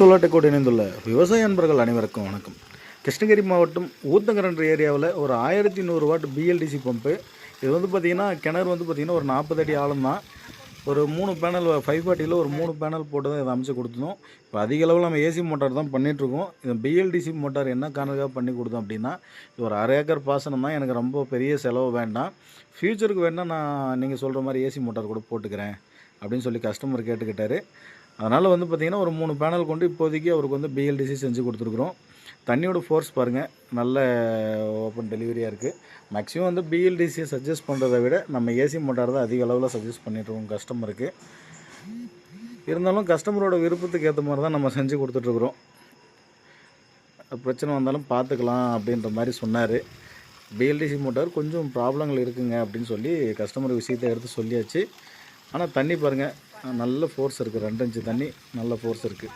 Solar டெக்கோடு இணைந்துள்ள விவசாய நண்பர்கள் அனைவருக்கும் வணக்கம். கிருஷ்ணகிரி மாவட்டம் ஊத்தங்கரன்ற ஏரியாவில் ஒரு 1100 வாட் பிஎல்டிசி பம்பு. இது வந்து பார்த்திங்கன்னா கிணறு வந்து பார்த்திங்கன்னா ஒரு 40 அடி ஆழம் தான். ஒரு 3 பேனல் 540ல் ஒரு 3 பேனல் போட்டு தான் இதை அமைச்சு கொடுத்தோம். இப்போ அதிக அளவில் நம்ம ஏசி மோட்டார் தான் பண்ணிகிட்ருக்கோம். இது பிஎல்டிசி மோட்டார் என்ன காரணத்துக்காக பண்ணி கொடுத்தோம் அப்படின்னா, இது ஒரு 1/2 ஏக்கர் பாசனம் தான். எனக்கு ரொம்ப பெரிய செலவு வேண்டாம், ஃப்யூச்சருக்கு வேணால் நான் நீங்கள் சொல்கிற மாதிரி ஏசி மோட்டார் கூட போட்டுக்கிறேன் அப்படின்னு சொல்லி கஸ்டமர் கேட்டுக்கிட்டாரு. அதனால் வந்து பார்த்திங்கன்னா ஒரு 3 பேனல் கொண்டு இப்போதைக்கு அவருக்கு வந்து பிஎல்டிசி செஞ்சு கொடுத்துருக்குறோம். தண்ணியோட ஃபோர்ஸ் பாருங்கள், நல்ல ஓப்பன் டெலிவரியாக இருக்குது. மேக்ஸிமம் வந்து பிஎல்டிசியை சஜஸ்ட் பண்ணுறதை விட நம்ம ஏசி மோட்டார் தான் அதிக அளவில் சஜஸ்ட் பண்ணிட்டுருக்கோம் கஸ்டமருக்கு. இருந்தாலும் கஸ்டமரோட விருப்பத்துக்கு ஏற்ற மாதிரி தான் நம்ம செஞ்சு கொடுத்துட்ருக்குறோம். பிரச்சனை வந்தாலும் பார்த்துக்கலாம் அப்படின்ற மாதிரி சொன்னார். பிஎல்டிசி மோட்டார் கொஞ்சம் ப்ராப்ளங்கள் இருக்குங்க அப்படின்னு சொல்லி கஸ்டமர் விஷயத்தை எடுத்து சொல்லியாச்சு. ஆனால் தண்ணி பாருங்கள், நல்ல ஃபோர்ஸ் இருக்குது. 2 இன்ச்சு தண்ணி நல்ல ஃபோர்ஸ் இருக்குது.